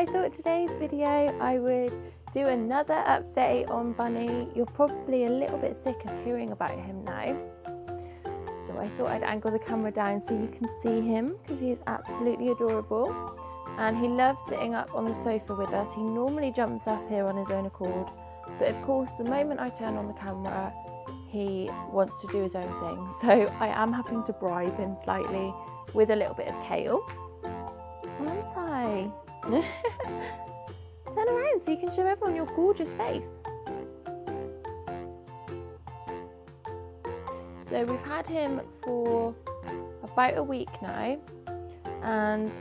I thought today's video I would do another update on Bunny. You're probably a little bit sick of hearing about him now. So I thought I'd angle the camera down so you can see him because he is absolutely adorable. And he loves sitting up on the sofa with us. He normally jumps up here on his own accord. But of course, the moment I turn on the camera, he wants to do his own thing. So I am having to bribe him slightly with a little bit of kale. Aren't I? Turn around so you can show everyone your gorgeous face. So we've had him for about a week now, and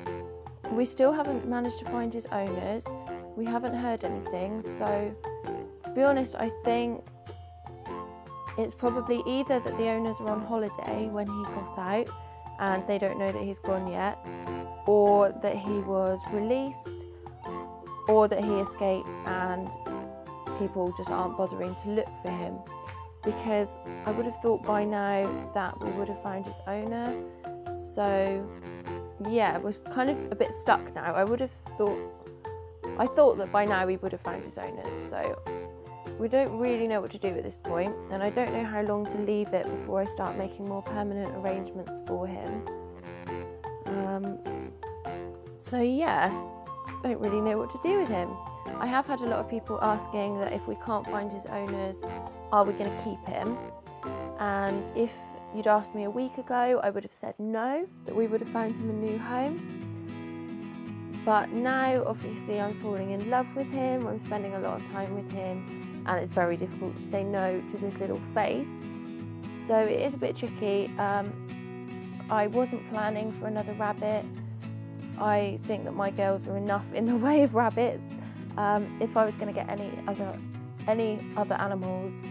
we still haven't managed to find his owners. We haven't heard anything, so to be honest, I think it's probably either that the owners are on holiday when he got out and they don't know that he's gone yet, or that he was released, or that he escaped and people just aren't bothering to look for him. Because I would have thought by now that we would have found his owner. So yeah, we're kind of a bit stuck now. I thought that by now we would have found his owners. So we don't really know what to do at this point, and I don't know how long to leave it before I start making more permanent arrangements for him. So yeah, don't really know what to do with him. I have had a lot of people asking that if we can't find his owners, are we going to keep him? And if you'd asked me a week ago, I would have said no, that we would have found him a new home. But now, obviously, I'm falling in love with him, I'm spending a lot of time with him, and it's very difficult to say no to this little face. So it is a bit tricky. I wasn't planning for another rabbit. I think that my girls are enough in the way of rabbits. If I was going to get any other animals,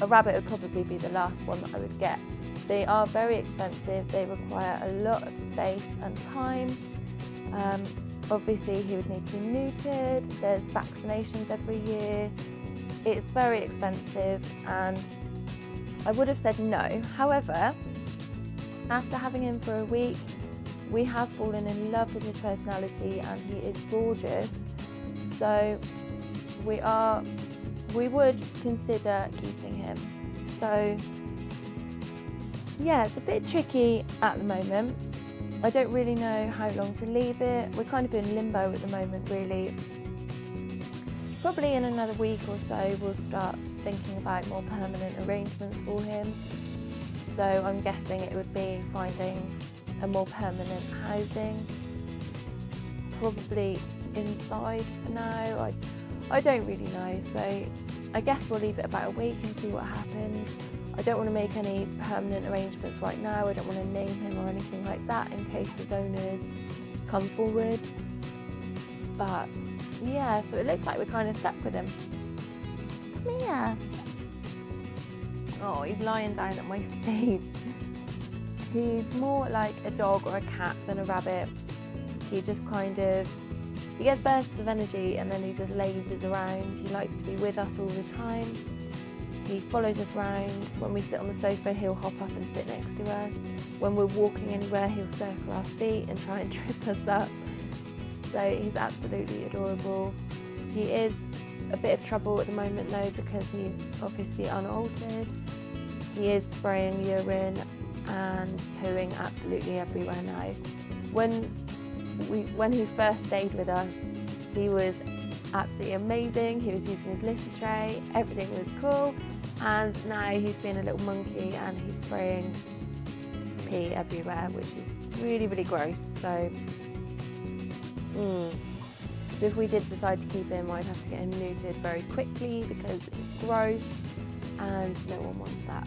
a rabbit would probably be the last one that I would get. They are very expensive, they require a lot of space and time. Obviously he would need to be neutered, there's vaccinations every year, it's very expensive, and I would have said no. However, after having him for a week, we have fallen in love with his personality and he is gorgeous. So we would consider keeping him. So yeah, it's a bit tricky at the moment. I don't really know how long to leave it. We're kind of in limbo at the moment, really. Probably in another week or so we'll start thinking about more permanent arrangements for him. So I'm guessing it would be finding a more permanent housing, probably inside for now. I don't really know, so I guess we'll leave it about a week and see what happens. I don't want to make any permanent arrangements right now. I don't want to name him or anything like that in case his owners come forward. But yeah, so it looks like we're kind of stuck with him. Come here. Oh, he's lying down at my feet. He's more like a dog or a cat than a rabbit. He just he gets bursts of energy and then he just lazes around. He likes to be with us all the time. He follows us around. When we sit on the sofa, he'll hop up and sit next to us. When we're walking anywhere, he'll circle our feet and try and trip us up. So he's absolutely adorable. He is a bit of trouble at the moment though, because he's obviously unaltered. He is spraying urine and pooing absolutely everywhere now. When he first stayed with us, he was absolutely amazing. He was using his litter tray, everything was cool, and now he's being a little monkey and he's spraying pee everywhere, which is really, really gross. So if we did decide to keep him, I'd have to get him neutered very quickly because it's gross and no one wants that.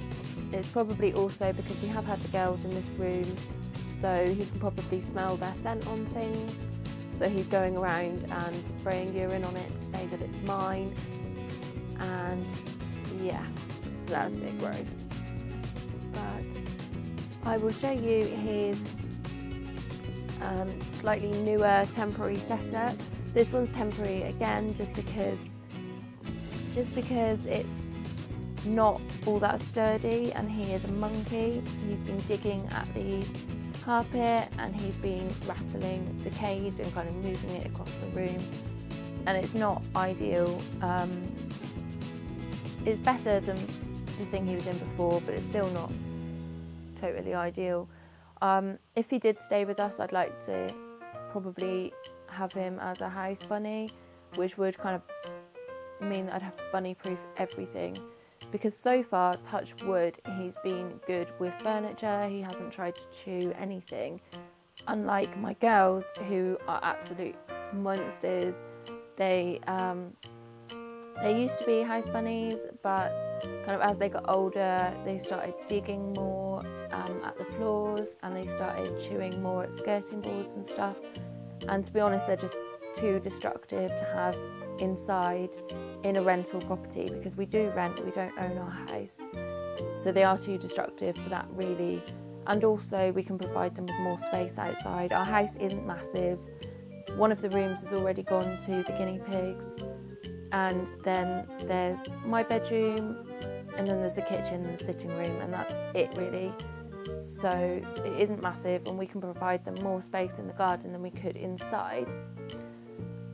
It's probably also because we have had the girls in this room, so he can probably smell their scent on things. So he's going around and spraying urine on it to say that it's mine. And yeah, so that's a bit gross. But I will show you his slightly newer temporary setup. This one's temporary again, just because it's not all that sturdy and he is a monkey. He's been digging at the carpet, and he's been rattling the cage and kind of moving it across the room, and it's not ideal. It's better than the thing he was in before, but it's still not totally ideal. If he did stay with us, I'd like to probably have him as a house bunny, which would kind of mean that I'd have to bunny proof everything, because so far, touch wood, he's been good with furniture. He hasn't tried to chew anything, unlike my girls, who are absolute monsters. They used to be house bunnies, but kind of as they got older, they started digging more at the floors, and they started chewing more at skirting boards and stuff. And to be honest, they're just too destructive to have inside in a rental property, because we do rent, we don't own our house. So they are too destructive for that, really. And also we can provide them with more space outside. Our house isn't massive. One of the rooms has already gone to the guinea pigs, and then there's my bedroom, and then there's the kitchen and the sitting room, and that's it really. So it isn't massive, and we can provide them more space in the garden than we could inside.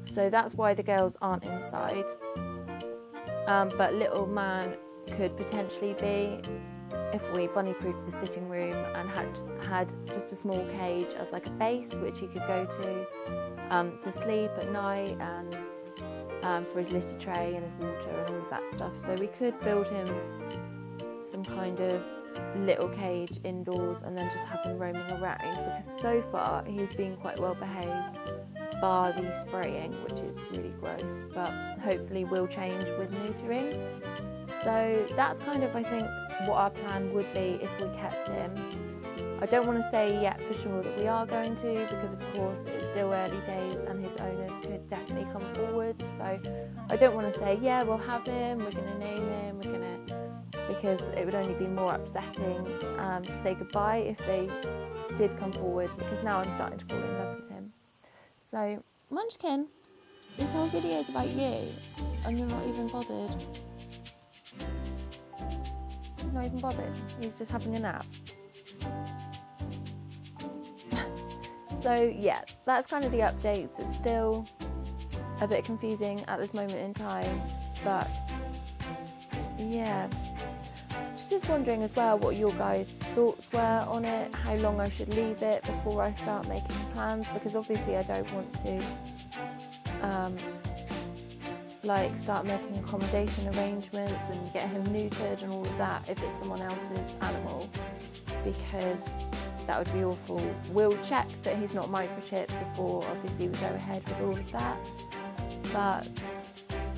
So that's why the girls aren't inside. But little man could potentially be, if we bunny proofed the sitting room and had just a small cage as like a base which he could go to sleep at night, and for his litter tray and his water and all of that stuff. So we could build him some kind of little cage indoors and then just have him roaming around, because so far he's been quite well behaved, bar the spraying, which is really gross, but hopefully will change with neutering. So that's kind of, I think, what our plan would be if we kept him. I don't want to say yet for sure that we are going to, because of course it's still early days and his owners could definitely come forward. So I don't want to say, yeah, we'll have him, we're going to name him, because it would only be more upsetting to say goodbye if they did come forward, because now I'm starting to fall in love with him. So, Munchkin, this whole video is about you, and you're not even bothered. You're not even bothered. He's just having a nap. So yeah, that's kind of the updates. It's still a bit confusing at this moment in time, but yeah. Just wondering as well what your guys' thoughts were on it, how long I should leave it before I start making plans, because obviously I don't want to start making accommodation arrangements and get him neutered and all of that if it's someone else's animal, because that would be awful. We'll check that he's not microchipped before obviously we go ahead with all of that. But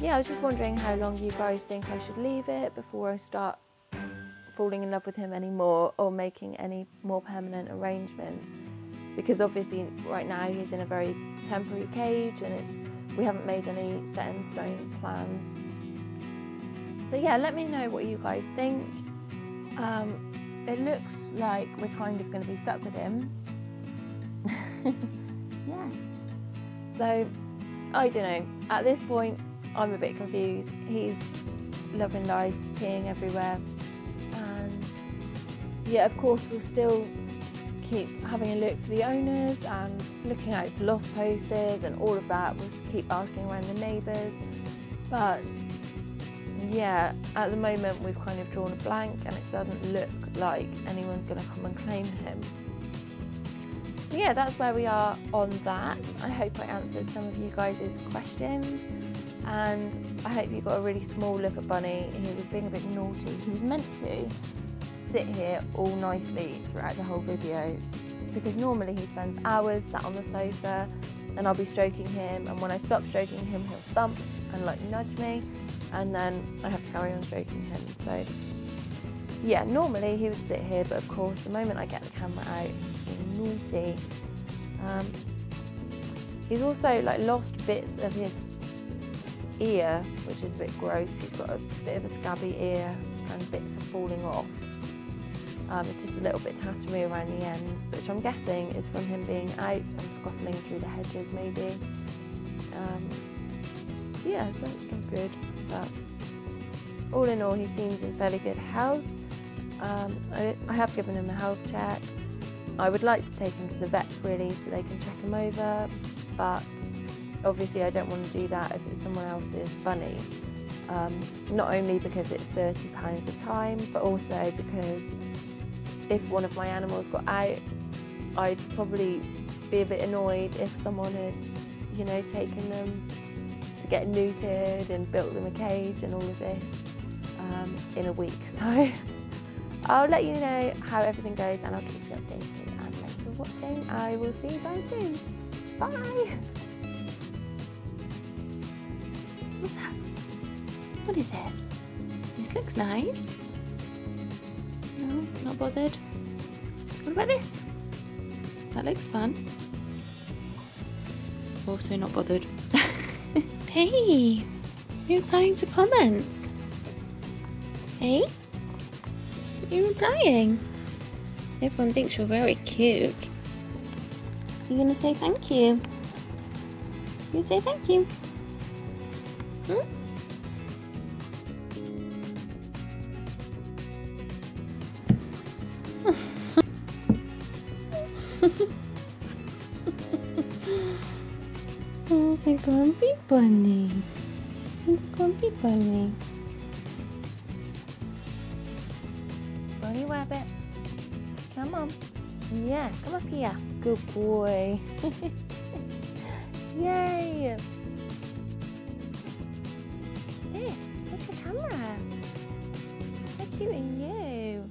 yeah, I was just wondering how long you guys think I should leave it before I start falling in love with him anymore or making any more permanent arrangements, because obviously right now he's in a very temporary cage and we haven't made any set in stone plans. So yeah, let me know what you guys think. It looks like we're kind of going to be stuck with him. Yes. So I don't know, at this point I'm a bit confused. He's loving life, peeing everywhere. Yeah, of course, we'll still keep having a look for the owners and looking out for lost posters and all of that. We'll keep asking around the neighbours. But yeah, at the moment we've kind of drawn a blank and it doesn't look like anyone's going to come and claim him. So yeah, that's where we are on that. I hope I answered some of you guys' questions, and I hope you got a really small look at Bunny. He was being a bit naughty. He was meant to sit here all nicely throughout the whole video, because normally he spends hours sat on the sofa and I'll be stroking him, and when I stop stroking him he'll thump and nudge me, and then I have to carry on stroking him. So yeah, normally he would sit here, but of course the moment I get the camera out he's being naughty. He's also lost bits of his ear, which is a bit gross. He's got a bit of a scabby ear and bits are falling off. It's just a little bit tattery around the ends, which I'm guessing is from him being out and scuffling through the hedges maybe. Yeah, so it's not good, but all in all he seems in fairly good health. I have given him a health check, I would like to take him to the vets really so they can check him over, but obviously I don't want to do that if it's someone else's bunny. Not only because it's £30 a time, but also because if one of my animals got out, I'd probably be a bit annoyed if someone had, you know, taken them to get neutered and built them a cage and all of this in a week. So I'll let you know how everything goes and I'll keep you updated. And thanks for watching. I will see you guys soon. Bye! What's that? What is it? This looks nice. No, not bothered. What about this? That looks fun. Also not bothered. Hey, you're replying to comments. Hey, you're replying. Everyone thinks you're very cute. You're gonna say thank you. You say thank you. Hmm? Oh, it's a grumpy bunny. It's a grumpy bunny. Bunny rabbit. Come on. Yeah, come up here. Good boy. Yay. What's this? Look at the camera. How cute are you?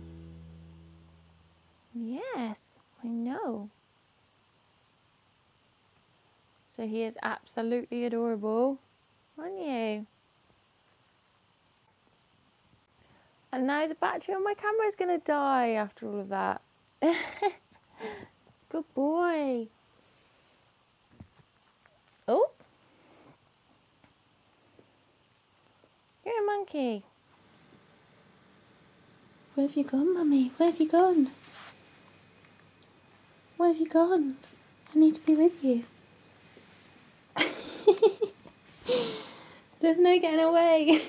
Yes, I know. So he is absolutely adorable, aren't you? And now the battery on my camera is going to die after all of that. Good boy. Oh. You're a monkey. Where have you gone, Mummy? Where have you gone? Where have you gone? I need to be with you. There's no getting away.